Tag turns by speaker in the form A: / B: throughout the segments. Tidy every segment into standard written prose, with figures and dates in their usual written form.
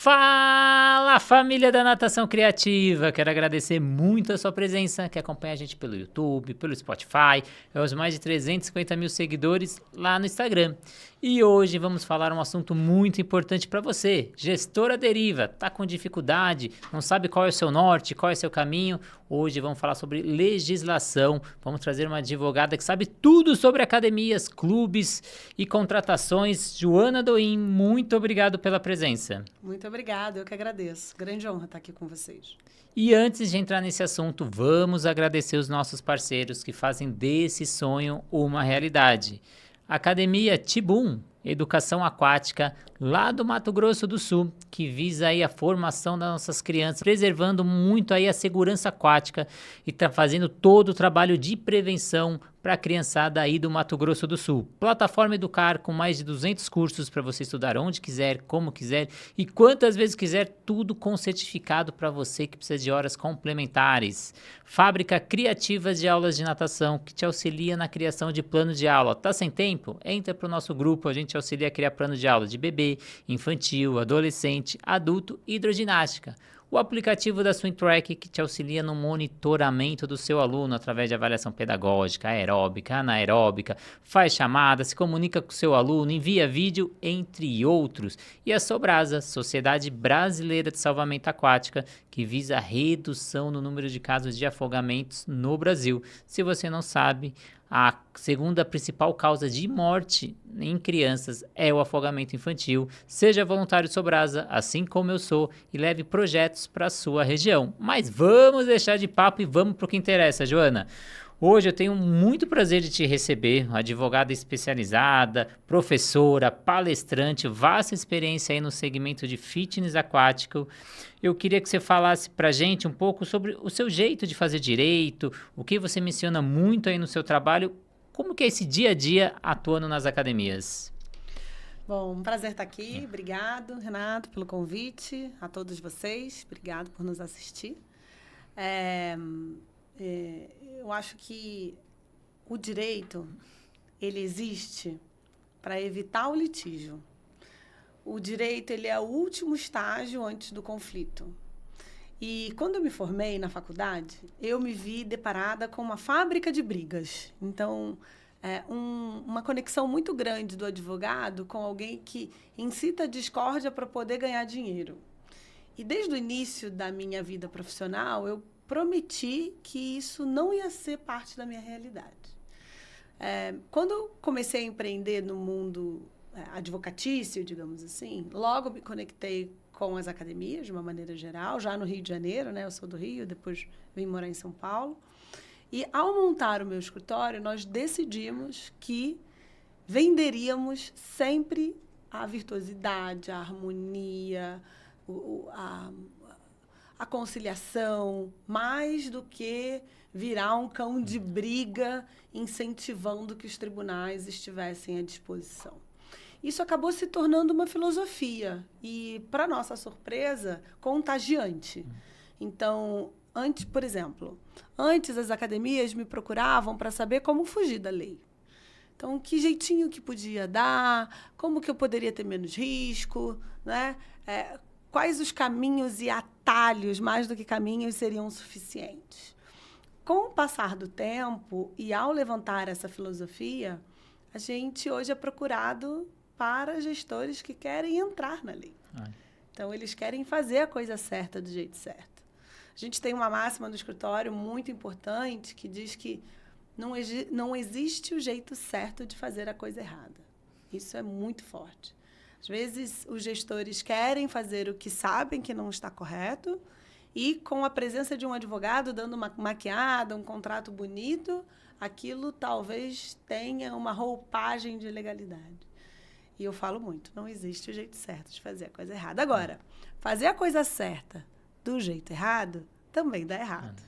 A: Fala, família da Natação Criativa! Quero agradecer muito a sua presença, que acompanha a gente pelo YouTube, pelo Spotify, os mais de 350 mil seguidores lá no Instagram. E hoje vamos falar um assunto muito importante para você, gestor à deriva, tá com dificuldade, não sabe qual é o seu norte, qual é o seu caminho. Hoje vamos falar sobre legislação, vamos trazer uma advogada que sabe tudo sobre academias, clubes e contratações. Joana Doim, muito obrigado pela presença.
B: Muito obrigada, eu que agradeço. Grande honra estar aqui com vocês.
A: E antes de entrar nesse assunto, vamos agradecer os nossos parceiros que fazem desse sonho uma realidade. Academia Tibum, Educação Aquática, lá do Mato Grosso do Sul, que visa aí a formação das nossas crianças, preservando muito aí a segurança aquática e tá fazendo todo o trabalho de prevenção para a criançada aí do Mato Grosso do Sul. Plataforma Educar com mais de 200 cursos para você estudar onde quiser, como quiser e quantas vezes quiser, tudo com certificado para você que precisa de horas complementares. Fábrica Criativas de Aulas de Natação, que te auxilia na criação de plano de aula. Tá sem tempo? Entra para o nosso grupo, a gente auxilia a criar plano de aula de bebê, infantil, adolescente, adulto e hidroginástica. O aplicativo da SwimTrack que te auxilia no monitoramento do seu aluno através de avaliação pedagógica, aeróbica, anaeróbica, faz chamada, se comunica com o seu aluno, envia vídeo, entre outros. E a Sobrasa, Sociedade Brasileira de Salvamento Aquática, que visa a redução no número de casos de afogamentos no Brasil. Se você não sabe, a segunda principal causa de morte em crianças é o afogamento infantil. Seja voluntário Sobrasa, assim como eu sou, e leve projetos para a sua região. Mas vamos deixar de papo e vamos para o que interessa, Joana. Hoje eu tenho muito prazer de te receber, uma advogada especializada, professora, palestrante, vasta experiência aí no segmento de fitness aquático. Eu queria que você falasse pra gente um pouco sobre o seu jeito de fazer direito, o que você menciona muito aí no seu trabalho, como que é esse dia a dia atuando nas academias?
B: Bom, um prazer estar aqui. Obrigado, Renato, pelo convite. A todos vocês, obrigado por nos assistir. Eu acho que o direito, ele existe para evitar o litígio. O direito, ele é o último estágio antes do conflito. E quando eu me formei na faculdade, eu me vi deparada com uma fábrica de brigas. Então, uma conexão muito grande do advogado com alguém que incita a discórdia para poder ganhar dinheiro. E desde o início da minha vida profissional, eu prometi que isso não ia ser parte da minha realidade. Quando eu comecei a empreender no mundo advocatício, digamos assim, logo me conectei com as academias, de uma maneira geral, já no Rio de Janeiro, né? Eu sou do Rio, depois vim morar em São Paulo. E, ao montar o meu escritório, nós decidimos que venderíamos sempre a virtuosidade, a harmonia, a conciliação, mais do que virar um cão de briga incentivando que os tribunais estivessem à disposição. Isso acabou se tornando uma filosofia e, para nossa surpresa, contagiante. Então, por exemplo, antes as academias me procuravam para saber como fugir da lei. Então, que jeitinho que podia dar, como que eu poderia ter menos risco, né? Quais os caminhos e atalhos, mais do que caminhos, seriam suficientes. Com o passar do tempo e ao levantar essa filosofia, a gente hoje é procurado para gestores que querem entrar na lei. Então, eles querem fazer a coisa certa do jeito certo. A gente tem uma máxima no escritório muito importante que diz que não existe o jeito certo de fazer a coisa errada. Isso é muito forte. Às vezes, os gestores querem fazer o que sabem que não está correto e, com a presença de um advogado dando uma maquiada, um contrato bonito, aquilo talvez tenha uma roupagem de legalidade. E eu falo muito, não existe o jeito certo de fazer a coisa errada. Agora, fazer a coisa certa do jeito errado também dá errado.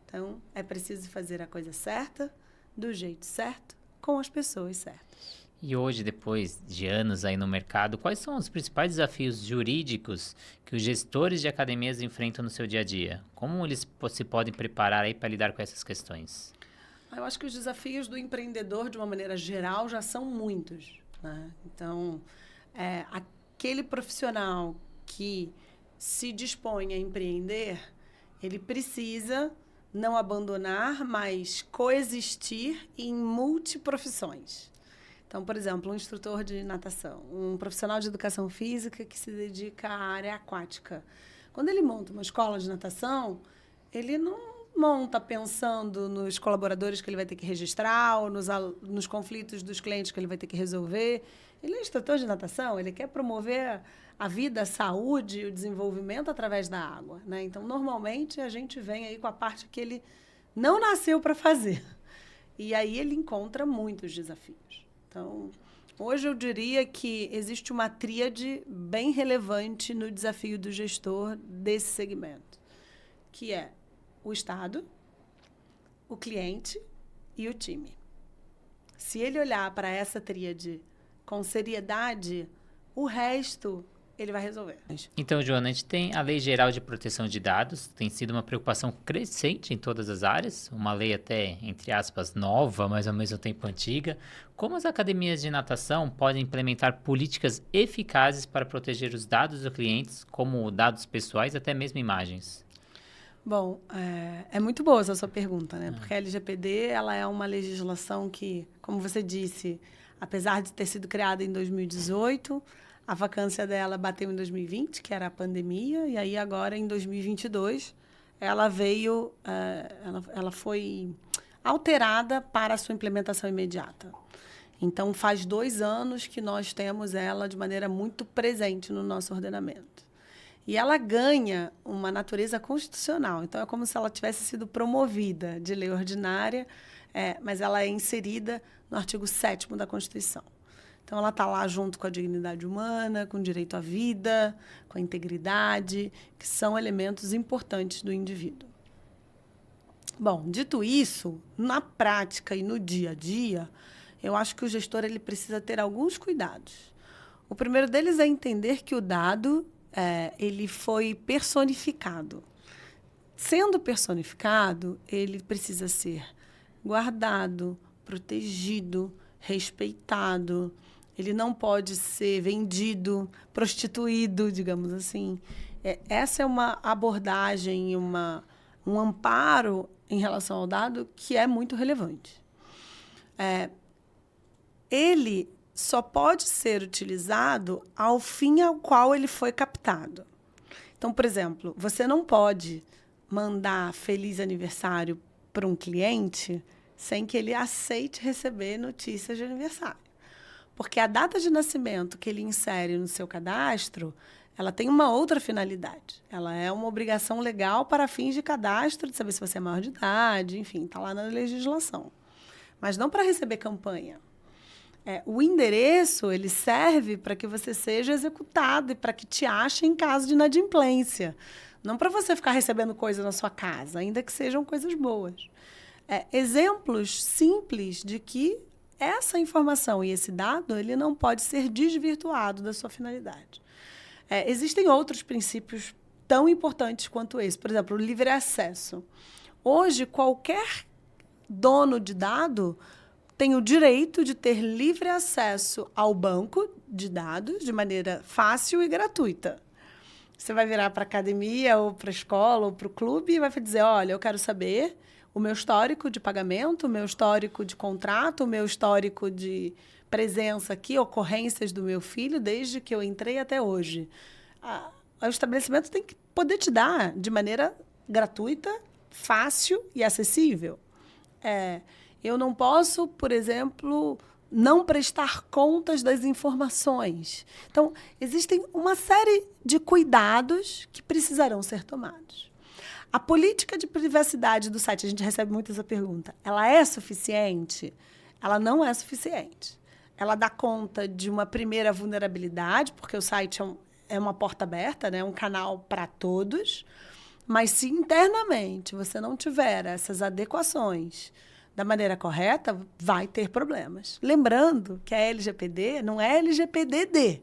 B: Então, é preciso fazer a coisa certa, do jeito certo, com as pessoas certas.
A: E hoje, depois de anos aí no mercado, quais são os principais desafios jurídicos que os gestores de academias enfrentam no seu dia a dia? Como eles se podem preparar aí para lidar com essas questões?
B: Eu acho que os desafios do empreendedor, de uma maneira geral, já são muitos, né? Então, aquele profissional que se dispõe a empreender, ele precisa não abandonar, mas coexistir em multiprofissões. Então, por exemplo, um instrutor de natação, um profissional de educação física que se dedica à área aquática. Quando ele monta uma escola de natação, ele não monta pensando nos colaboradores que ele vai ter que registrar ou nos conflitos dos clientes que ele vai ter que resolver. Ele é instrutor de natação, ele quer promover a vida, a saúde e o desenvolvimento através da água, né? Então, normalmente, a gente vem aí com a parte que ele não nasceu para fazer. E aí ele encontra muitos desafios. Então, hoje eu diria que existe uma tríade bem relevante no desafio do gestor desse segmento, que é o Estado, o cliente e o time. Se ele olhar para essa tríade com seriedade, o resto ele vai resolver.
A: Então, Joana, a gente tem a Lei Geral de Proteção de Dados, tem sido uma preocupação crescente em todas as áreas, uma lei até, entre aspas, nova, mas ao mesmo tempo antiga. Como as academias de natação podem implementar políticas eficazes para proteger os dados dos clientes, como dados pessoais, até mesmo imagens?
B: Bom, é muito boa essa sua pergunta, né? Porque a LGPD ela é uma legislação que, como você disse, apesar de ter sido criada em 2018, a vacância dela bateu em 2020, que era a pandemia, e aí agora, em 2022, ela veio, ela foi alterada para a sua implementação imediata. Então, faz 2 anos que nós temos ela de maneira muito presente no nosso ordenamento. E ela ganha uma natureza constitucional. Então, é como se ela tivesse sido promovida de lei ordinária, mas ela é inserida no artigo 7º da Constituição. Então, ela está lá junto com a dignidade humana, com o direito à vida, com a integridade, que são elementos importantes do indivíduo. Bom, dito isso, na prática e no dia a dia, eu acho que o gestor ele precisa ter alguns cuidados. O primeiro deles é entender que o dado ele foi personificado. Sendo personificado, ele precisa ser guardado, protegido, respeitado. Ele não pode ser vendido, prostituído, digamos assim. Essa é uma abordagem, um amparo em relação ao dado que é muito relevante. Ele só pode ser utilizado ao fim ao qual ele foi captado. Então, por exemplo, você não pode mandar feliz aniversário para um cliente sem que ele aceite receber notícias de aniversário. Porque a data de nascimento que ele insere no seu cadastro, ela tem uma outra finalidade. Ela é uma obrigação legal para fins de cadastro, de saber se você é maior de idade, enfim, está lá na legislação. Mas não para receber campanha. O endereço, ele serve para que você seja executado e para que te achem em caso de inadimplência. Não para você ficar recebendo coisa na sua casa, ainda que sejam coisas boas. Exemplos simples de que essa informação e esse dado ele não pode ser desvirtuado da sua finalidade. Existem outros princípios tão importantes quanto esse. Por exemplo, o livre acesso. Hoje, qualquer dono de dado tem o direito de ter livre acesso ao banco de dados de maneira fácil e gratuita. Você vai virar para a academia, ou para a escola, ou para o clube e vai dizer, olha, eu quero saber o meu histórico de pagamento, o meu histórico de contrato, o meu histórico de presença aqui, ocorrências do meu filho, desde que eu entrei até hoje. O estabelecimento tem que poder te dar de maneira gratuita, fácil e acessível. Eu não posso, por exemplo, não prestar contas das informações. Então, existem uma série de cuidados que precisarão ser tomados. A política de privacidade do site, a gente recebe muito essa pergunta, ela é suficiente? Ela não é suficiente. Ela dá conta de uma primeira vulnerabilidade, porque o site é uma porta aberta, né? Um canal para todos. Mas se internamente você não tiver essas adequações da maneira correta, vai ter problemas. Lembrando que a LGPD não é LGPD-D.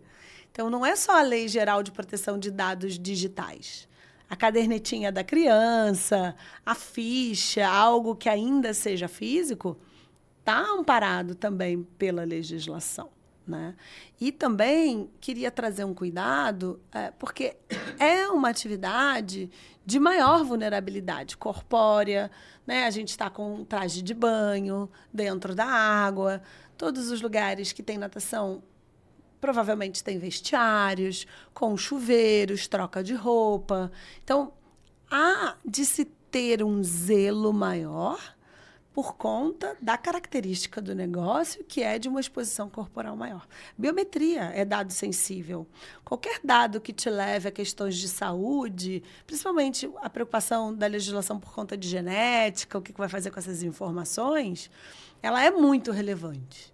B: Então, não é só a Lei Geral de Proteção de Dados Digitais. A cadernetinha da criança, a ficha, algo que ainda seja físico, está amparado também pela legislação. né? E também queria trazer um cuidado, porque é uma atividade de maior vulnerabilidade corpórea, né? A gente está com um traje de banho dentro da água, todos os lugares que tem natação provavelmente tem vestiários, com chuveiros, troca de roupa. Então, há de se ter um zelo maior por conta da característica do negócio, que é de uma exposição corporal maior. Biometria é dado sensível. Qualquer dado que te leve a questões de saúde, principalmente a preocupação da legislação por conta de genética, o que vai fazer com essas informações, ela é muito relevante.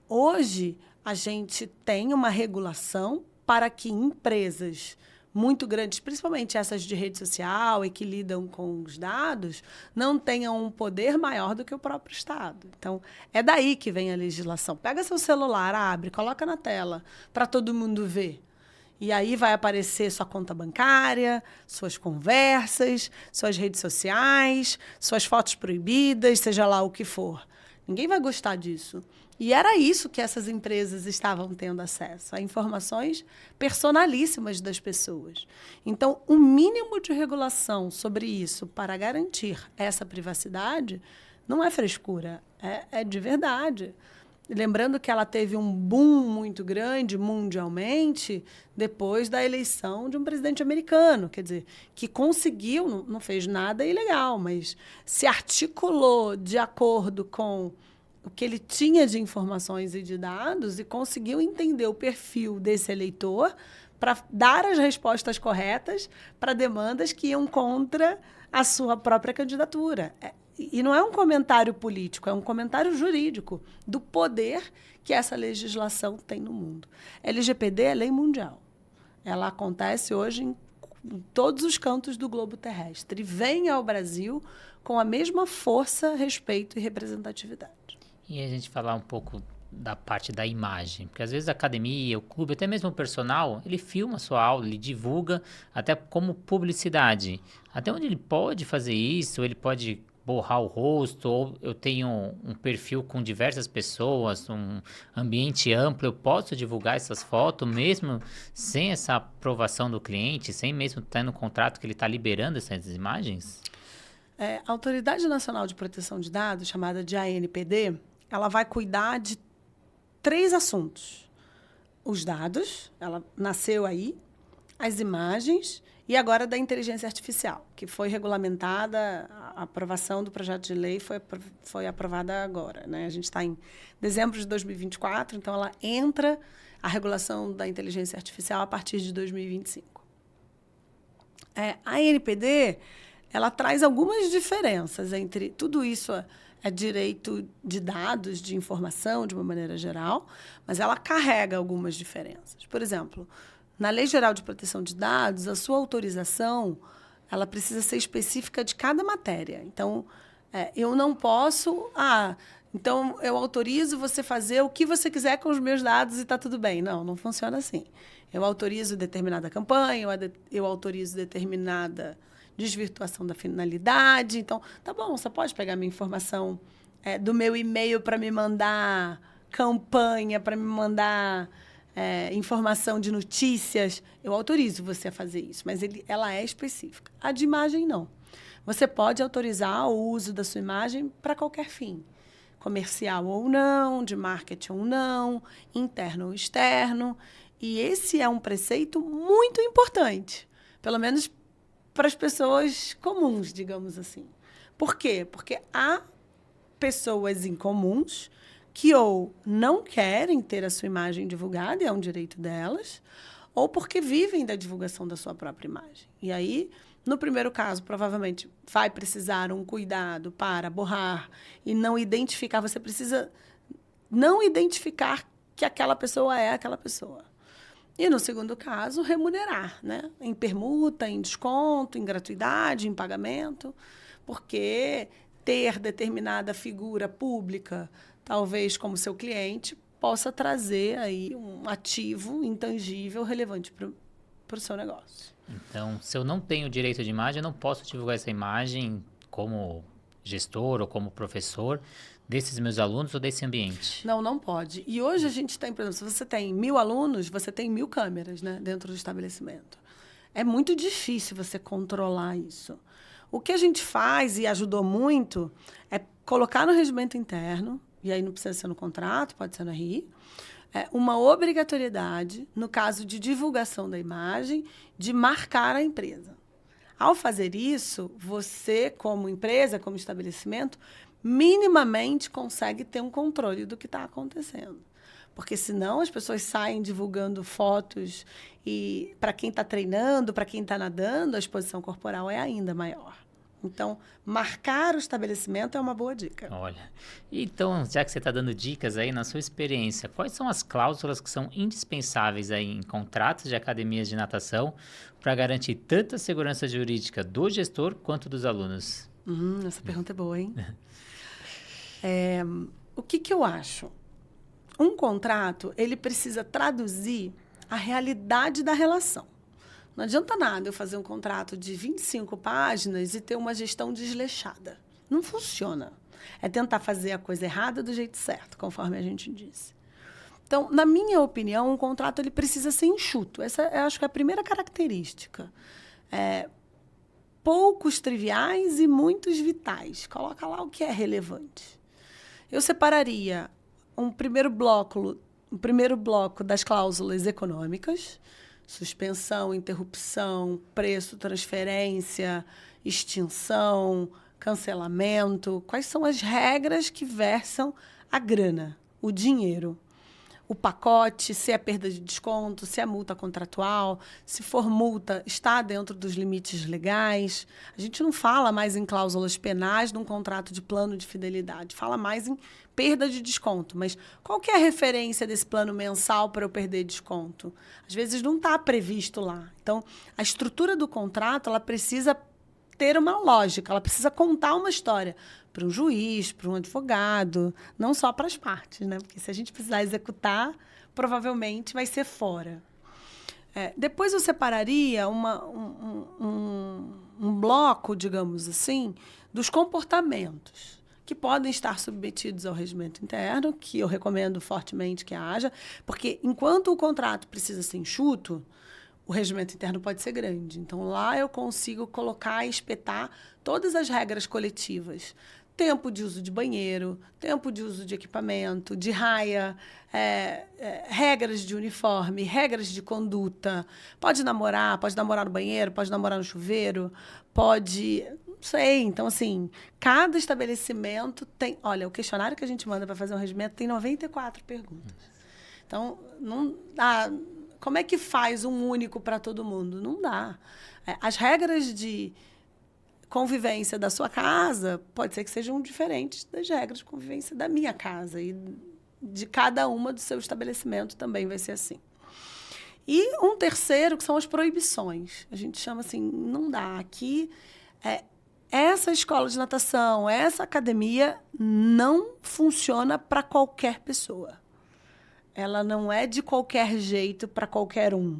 B: Hoje, a gente tem uma regulação para que empresas muito grandes, principalmente essas de rede social e que lidam com os dados, não tenham um poder maior do que o próprio Estado. Então, é daí que vem a legislação. Pega seu celular, abre, coloca na tela para todo mundo ver. E aí vai aparecer sua conta bancária, suas conversas, suas redes sociais, suas fotos proibidas, seja lá o que for. Ninguém vai gostar disso. E era isso que essas empresas estavam tendo acesso, a informações personalíssimas das pessoas. Então, o mínimo de regulação sobre isso para garantir essa privacidade não é frescura, é de verdade. Lembrando que ela teve um boom muito grande mundialmente depois da eleição de um presidente americano, quer dizer, que conseguiu, não fez nada ilegal, mas se articulou de acordo com o que ele tinha de informações e de dados e conseguiu entender o perfil desse eleitor para dar as respostas corretas para demandas que iam contra a sua própria candidatura. E não é um comentário político, é um comentário jurídico do poder que essa legislação tem no mundo. LGPD é lei mundial. Ela acontece hoje em todos os cantos do globo terrestre e vem ao Brasil com a mesma força, respeito e representatividade.
A: E a gente falar um pouco da parte da imagem, porque às vezes a academia, o clube, até mesmo o personal, ele filma a sua aula, ele divulga até como publicidade. Até onde ele pode fazer isso, ele pode borrar o rosto, ou eu tenho um perfil com diversas pessoas, um ambiente amplo, eu posso divulgar essas fotos mesmo sem essa aprovação do cliente, sem mesmo estar no contrato que ele está liberando essas imagens?
B: A Autoridade Nacional de Proteção de Dados, chamada de ANPD, ela vai cuidar de 3 assuntos. Os dados, ela nasceu aí, as imagens e agora da inteligência artificial, que foi regulamentada, a aprovação do projeto de lei foi aprovada agora, né? A gente está em dezembro de 2024, então ela entra a regulação da inteligência artificial a partir de 2025. A ANPD, ela traz algumas diferenças entre tudo isso. É direito de dados, de informação, de uma maneira geral, mas ela carrega algumas diferenças. Por exemplo, na Lei Geral de Proteção de Dados, a sua autorização ela precisa ser específica de cada matéria. Então, eu não posso... então eu autorizo você fazer o que você quiser com os meus dados e está tudo bem. Não funciona assim. Eu autorizo determinada campanha, eu autorizo determinada desvirtuação da finalidade. Então, tá bom, você pode pegar minha informação do meu e-mail para me mandar campanha, para me mandar informação de notícias. Eu autorizo você a fazer isso, mas ela é específica. A de imagem, não. Você pode autorizar o uso da sua imagem para qualquer fim. Comercial ou não, de marketing ou não, interno ou externo. E esse é um preceito muito importante, pelo menos para as pessoas comuns, digamos assim. Por quê? Porque há pessoas incomuns que ou não querem ter a sua imagem divulgada, e é um direito delas, ou porque vivem da divulgação da sua própria imagem. E aí, no primeiro caso, provavelmente vai precisar um cuidado para borrar e não identificar. Você precisa não identificar que aquela pessoa é aquela pessoa. E, no segundo caso, remunerar, né? Em permuta, em desconto, em gratuidade, em pagamento, porque ter determinada figura pública, talvez como seu cliente, possa trazer aí um ativo intangível relevante para o seu negócio.
A: Então, se eu não tenho direito de imagem, eu não posso divulgar essa imagem como gestor ou como professor, Desses meus alunos ou desse ambiente?
B: Não, não pode. E hoje a gente tem, por exemplo, se você tem 1.000 alunos, você tem 1.000 câmeras, né, dentro do estabelecimento. É muito difícil você controlar isso. O que a gente faz, e ajudou muito, é colocar no regimento interno, e aí não precisa ser no contrato, pode ser no RI, uma obrigatoriedade, no caso de divulgação da imagem, de marcar a empresa. Ao fazer isso, você, como empresa, como estabelecimento, minimamente consegue ter um controle do que está acontecendo. Porque senão as pessoas saem divulgando fotos e para quem está treinando, para quem está nadando, a exposição corporal é ainda maior. Então, marcar o estabelecimento é uma boa dica.
A: Olha, então, já que você está dando dicas aí na sua experiência, quais são as cláusulas que são indispensáveis aí em contratos de academias de natação para garantir tanto a segurança jurídica do gestor quanto dos alunos?
B: Essa pergunta é boa, hein? O que eu acho? Um contrato, ele precisa traduzir a realidade da relação. Não adianta nada eu fazer um contrato de 25 páginas e ter uma gestão desleixada. Não funciona. É tentar fazer a coisa errada do jeito certo, conforme a gente disse. Então, na minha opinião, um contrato ele precisa ser enxuto. Essa eu acho que é a primeira característica. Poucos triviais e muitos vitais. Coloca lá o que é relevante. Eu separaria um primeiro bloco das cláusulas econômicas, suspensão, interrupção, preço, transferência, extinção, cancelamento. Quais são as regras que versam a grana, o dinheiro? O pacote, se é perda de desconto, se é multa contratual, se for multa, está dentro dos limites legais. A gente não fala mais em cláusulas penais num contrato de plano de fidelidade, fala mais em perda de desconto. Mas qual que é a referência desse plano mensal para eu perder desconto? Às vezes não está previsto lá. Então, a estrutura do contrato ela precisa ter uma lógica, ela precisa contar uma história para um juiz, para um advogado, não só para as partes, né? Porque se a gente precisar executar, provavelmente vai ser fora. Depois eu separaria um bloco, digamos assim, dos comportamentos que podem estar submetidos ao regimento interno, que eu recomendo fortemente que haja, porque enquanto o contrato precisa ser enxuto, o regimento interno pode ser grande. Então, lá eu consigo colocar e espetar todas as regras coletivas. Tempo de uso de banheiro, tempo de uso de equipamento, de raia, regras de uniforme, regras de conduta. Pode namorar no banheiro, pode namorar no chuveiro, pode... Não sei. Então, assim, cada estabelecimento tem... Olha, o questionário que a gente manda para fazer um regimento tem 94 perguntas. Então, não dá... Como é que faz um único para todo mundo? Não dá. As regras de convivência da sua casa pode ser que sejam diferentes das regras de convivência da minha casa. E de cada uma do seu estabelecimento também vai ser assim. E um terceiro, que são as proibições. A gente chama assim, não dá. Aqui, essa escola de natação, essa academia não funciona para qualquer pessoa. Ela não é de qualquer jeito para qualquer um.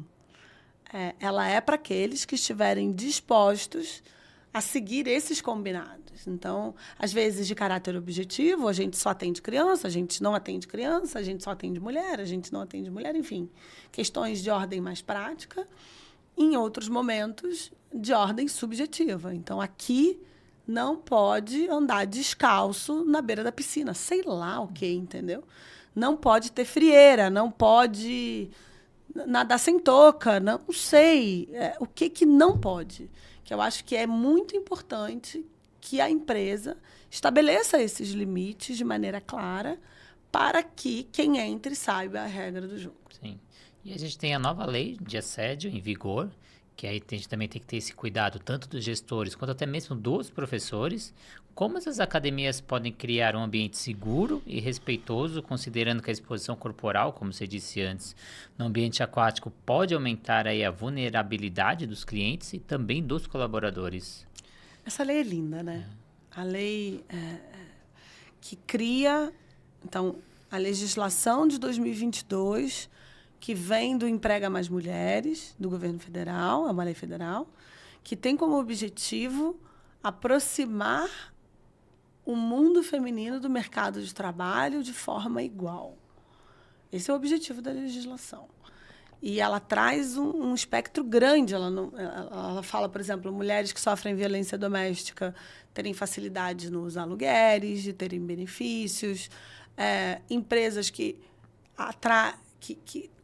B: Ela é para aqueles que estiverem dispostos a seguir esses combinados. Então, às vezes, de caráter objetivo, a gente só atende criança, a gente não atende criança, a gente só atende mulher, a gente não atende mulher, enfim. Questões de ordem mais prática. Em outros momentos, de ordem subjetiva. Então, aqui não pode andar descalço na beira da piscina. Sei lá o que, entendeu? Não pode ter frieira, não pode nadar sem touca, não sei. O que não pode? Que eu acho que é muito importante que a empresa estabeleça esses limites de maneira clara para que quem entre saiba a regra do jogo.
A: Sim. E a gente tem a nova lei de assédio em vigor, que aí a gente também tem que ter esse cuidado tanto dos gestores quanto até mesmo dos professores. Como essas academias podem criar um ambiente seguro e respeitoso, considerando que a exposição corporal, como você disse antes, no ambiente aquático pode aumentar aí a vulnerabilidade dos clientes e também dos colaboradores?
B: Essa lei é linda, né? A lei que cria... Então, a legislação de 2022, que vem do Emprega Mais Mulheres, do governo federal, é uma lei federal, que tem como objetivo aproximar o mundo feminino do mercado de trabalho de forma igual. Esse é o objetivo da legislação. E ela traz um espectro grande. Ela fala, por exemplo, mulheres que sofrem violência doméstica terem facilidade nos aluguéis, de terem benefícios, empresas que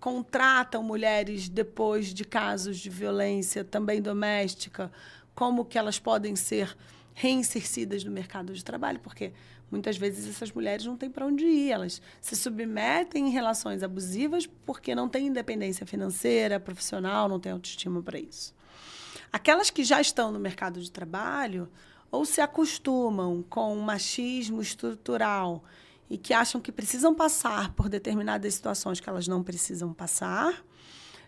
B: contratam mulheres depois de casos de violência também doméstica, como que elas podem ser reinsercidas no mercado de trabalho, porque muitas vezes essas mulheres não têm para onde ir, elas se submetem em relações abusivas porque não têm independência financeira, profissional, não têm autoestima para isso. Aquelas que já estão no mercado de trabalho ou se acostumam com o machismo estrutural e que acham que precisam passar por determinadas situações que elas não precisam passar,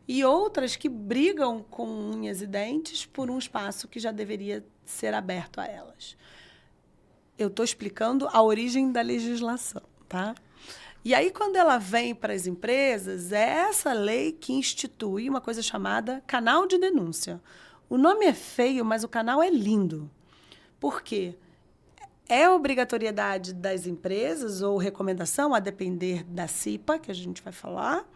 B: e outras que brigam com unhas e dentes por um espaço que já deveria ser aberto a elas. Eu estou explicando a origem da legislação, tá? E aí, quando ela vem para as empresas, é essa lei que institui uma coisa chamada canal de denúncia. O nome é feio, mas o canal é lindo. Por quê? É obrigatoriedade das empresas, ou recomendação, a depender da CIPA, que a gente vai falar,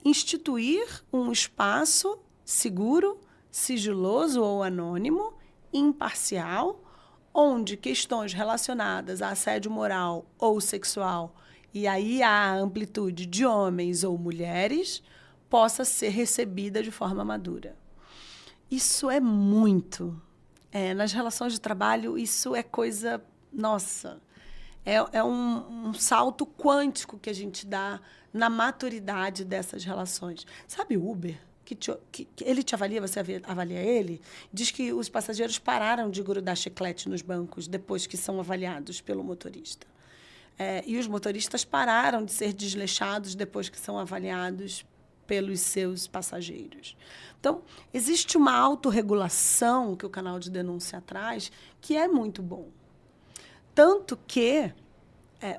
B: instituir um espaço seguro, sigiloso ou anônimo, imparcial, onde questões relacionadas a assédio moral ou sexual, e aí a amplitude de homens ou mulheres, possa ser recebida de forma madura. Isso é muito. Nas relações de trabalho, isso é coisa... Nossa, é um salto quântico que a gente dá na maturidade dessas relações. Sabe o Uber? Que ele te avalia, você avalia ele? Diz que os passageiros pararam de grudar chiclete nos bancos depois que são avaliados pelo motorista. E os motoristas pararam de ser desleixados depois que são avaliados pelos seus passageiros. Então, existe uma autorregulação que o canal de denúncia traz que é muito bom. Tanto que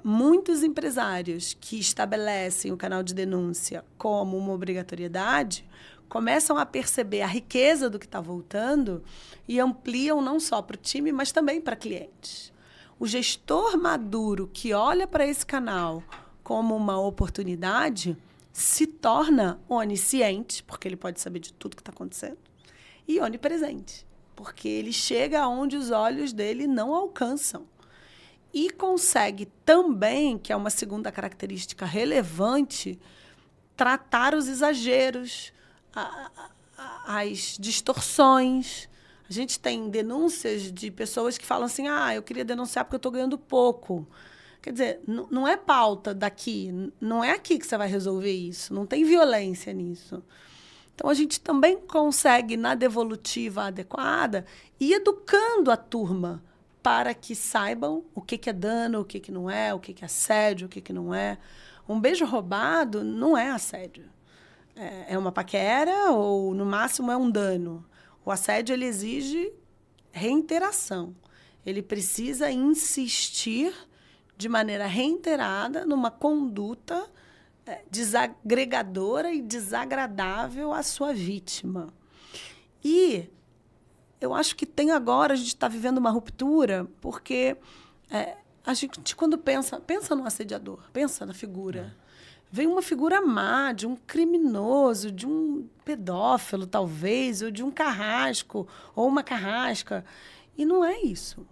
B: muitos empresários que estabelecem o canal de denúncia como uma obrigatoriedade começam a perceber a riqueza do que está voltando e ampliam não só para o time, mas também para clientes. O gestor maduro que olha para esse canal como uma oportunidade se torna onisciente, porque ele pode saber de tudo que está acontecendo, e onipresente, porque ele chega aonde os olhos dele não alcançam. E consegue também, que é uma segunda característica relevante, tratar os exageros, as distorções. A gente tem denúncias de pessoas que falam assim, eu queria denunciar porque eu estou ganhando pouco. Quer dizer, não é pauta daqui, não é aqui que você vai resolver isso, não tem violência nisso. Então, a gente também consegue, na devolutiva adequada, ir educando a turma para que saibam o que é dano, o que não é, o que é assédio, o que não é. Um beijo roubado não é assédio. É uma paquera ou, no máximo, é um dano. O assédio ele exige reiteração. Ele precisa insistir de maneira reiterada numa conduta desagregadora e desagradável à sua vítima. E eu acho que a gente está vivendo uma ruptura, porque a gente, quando pensa no assediador, pensa na figura. Vem uma figura má, de um criminoso, de um pedófilo, talvez, ou de um carrasco, ou uma carrasca. E não é isso.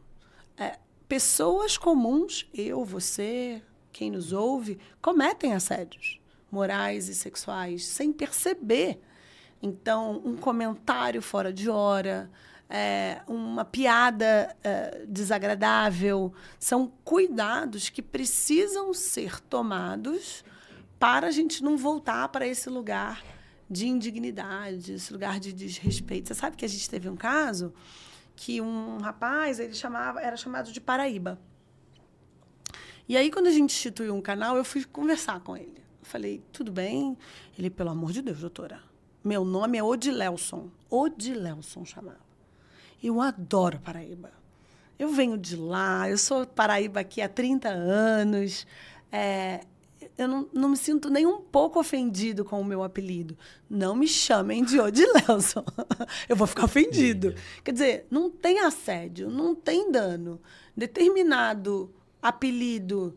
B: Pessoas comuns, eu, você, quem nos ouve, cometem assédios morais e sexuais sem perceber. Então, um comentário fora de hora, uma piada desagradável, são cuidados que precisam ser tomados para a gente não voltar para esse lugar de indignidade, esse lugar de desrespeito. Você sabe que a gente teve um caso que um rapaz era chamado de Paraíba. E aí, quando a gente instituiu um canal, eu fui conversar com ele. Eu falei, tudo bem? Ele, pelo amor de Deus, doutora, meu nome é Odilelson. Odilelson chamava. Eu adoro Paraíba. Eu venho de lá, eu sou Paraíba aqui há 30 anos. eu não me sinto nem um pouco ofendido com o meu apelido. Não me chamem de Odilelson. Eu vou ficar ofendido. Quer dizer, não tem assédio, não tem dano. Determinado apelido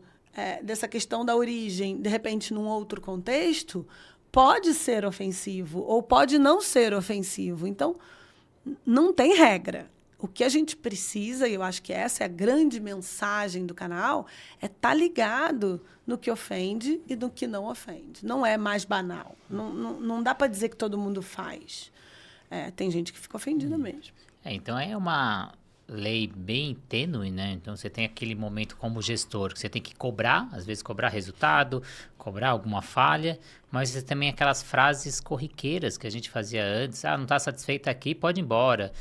B: dessa questão da origem, de repente, num outro contexto, pode ser ofensivo ou pode não ser ofensivo. Então, não tem regra. O que a gente precisa, e eu acho que essa é a grande mensagem do canal, é estar ligado no que ofende e no que não ofende. Não é mais banal. Não dá para dizer que todo mundo faz. Tem gente que fica ofendida mesmo.
A: Então é uma lei bem tênue, né? Então você tem aquele momento como gestor que você tem que cobrar, às vezes cobrar resultado, cobrar alguma falha, mas você também aquelas frases corriqueiras que a gente fazia antes. Não está satisfeito aqui, pode ir embora.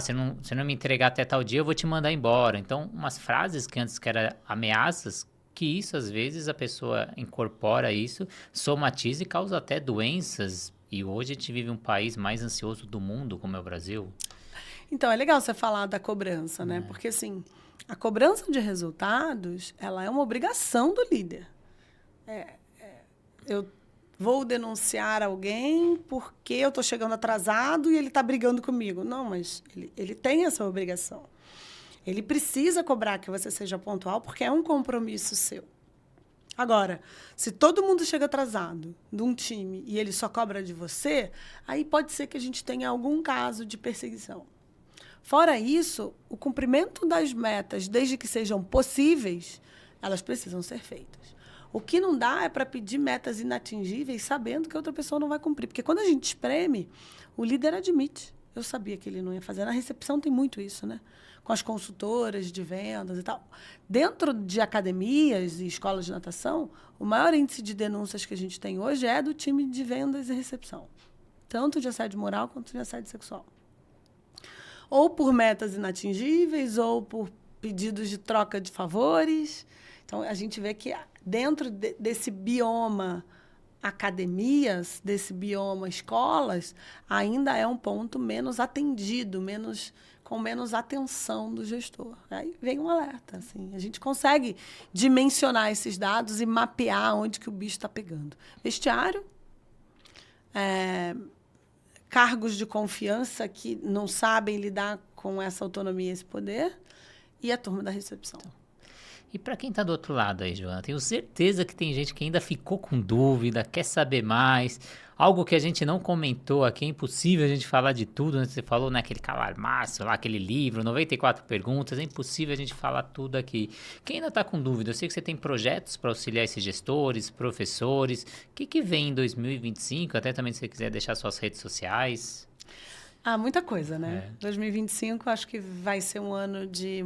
A: Se não me entregar até tal dia, eu vou te mandar embora. Então, umas frases que antes que eram ameaças, que isso, às vezes, a pessoa incorpora isso, somatiza e causa até doenças. E hoje a gente vive um país mais ansioso do mundo, como é o Brasil.
B: Então, é legal você falar da cobrança, né? Porque, assim, a cobrança de resultados, ela é uma obrigação do líder. Eu vou denunciar alguém porque eu estou chegando atrasado e ele está brigando comigo. Não, mas ele tem essa obrigação. Ele precisa cobrar que você seja pontual porque é um compromisso seu. Agora, se todo mundo chega atrasado de um time e ele só cobra de você, aí pode ser que a gente tenha algum caso de perseguição. Fora isso, o cumprimento das metas, desde que sejam possíveis, elas precisam ser feitas. O que não dá é para pedir metas inatingíveis sabendo que a outra pessoa não vai cumprir. Porque quando a gente espreme, o líder admite. Eu sabia que ele não ia fazer. Na recepção tem muito isso, né? Com as consultoras de vendas e tal. Dentro de academias e escolas de natação, o maior índice de denúncias que a gente tem hoje é do time de vendas e recepção. Tanto de assédio moral quanto de assédio sexual. Ou por metas inatingíveis, ou por pedidos de troca de favores. Então, a gente vê que dentro desse bioma academias, desse bioma escolas, ainda é um ponto menos atendido, com menos atenção do gestor. Aí vem um alerta. Assim, a gente consegue dimensionar esses dados e mapear onde que o bicho está pegando. Vestiário, cargos de confiança que não sabem lidar com essa autonomia e esse poder, e a turma da recepção.
A: E para quem está do outro lado aí, Joana, tenho certeza que tem gente que ainda ficou com dúvida, quer saber mais, algo que a gente não comentou aqui, é impossível a gente falar de tudo, né? Você falou naquele calhamaço lá, aquele livro, 94 perguntas, é impossível a gente falar tudo aqui. Quem ainda está com dúvida, eu sei que você tem projetos para auxiliar esses gestores, professores, o que vem em 2025, até também se você quiser deixar suas redes sociais.
B: Muita coisa, né? 2025 acho que vai ser um ano de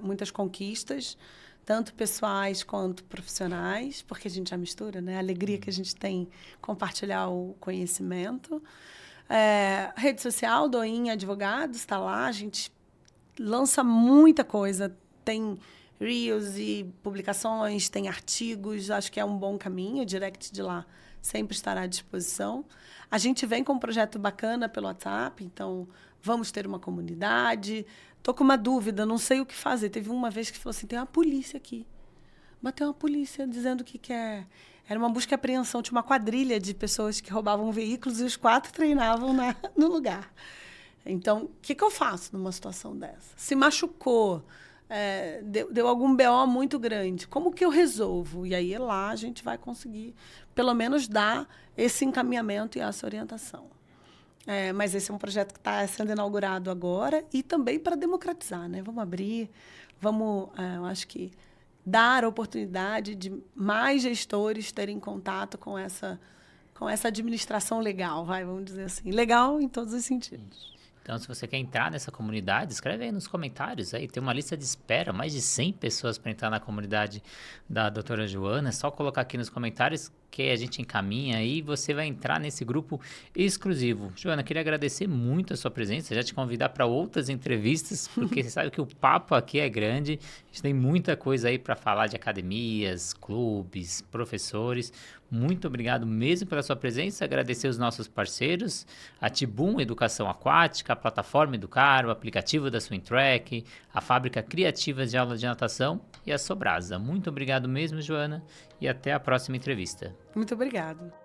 B: muitas conquistas, tanto pessoais quanto profissionais, porque a gente já mistura, né? A alegria que a gente tem compartilhar o conhecimento. Rede social, Doinha Advogados, está lá. A gente lança muita coisa. Tem reels e publicações, tem artigos. Acho que é um bom caminho. O direct de lá sempre estará à disposição. A gente vem com um projeto bacana pelo WhatsApp, então vamos ter uma comunidade. Estou com uma dúvida, não sei o que fazer. Teve uma vez que falou assim, tem uma polícia aqui. Bateu uma polícia dizendo que quer... Era uma busca e apreensão, tinha uma quadrilha de pessoas que roubavam veículos e os 4 treinavam no lugar. Então, o que eu faço numa situação dessa? Se machucou, deu algum BO muito grande, como que eu resolvo? E aí lá a gente vai conseguir, pelo menos, dar esse encaminhamento e essa orientação. Mas esse é um projeto que está sendo inaugurado agora e também para democratizar, né? Vamos abrir, eu acho que dar a oportunidade de mais gestores terem contato com essa administração legal, vamos dizer assim. Legal em todos os sentidos.
A: Então, se você quer entrar nessa comunidade, escreve aí nos comentários. Aí tem uma lista de espera, mais de 100 pessoas para entrar na comunidade da doutora Joana. É só colocar aqui nos comentários que a gente encaminha e você vai entrar nesse grupo exclusivo. Joana, queria agradecer muito a sua presença, já te convidar para outras entrevistas, porque você sabe que o papo aqui é grande. A gente tem muita coisa aí para falar de academias, clubes, professores. Muito obrigado mesmo pela sua presença. Agradecer os nossos parceiros, a Tibum Educação Aquática, a Plataforma Educar, o aplicativo da Swimtrack, a Fábrica Criativa de Aula de Natação e a Sobrasa. Muito obrigado mesmo, Joana, e até a próxima entrevista.
B: Muito obrigada.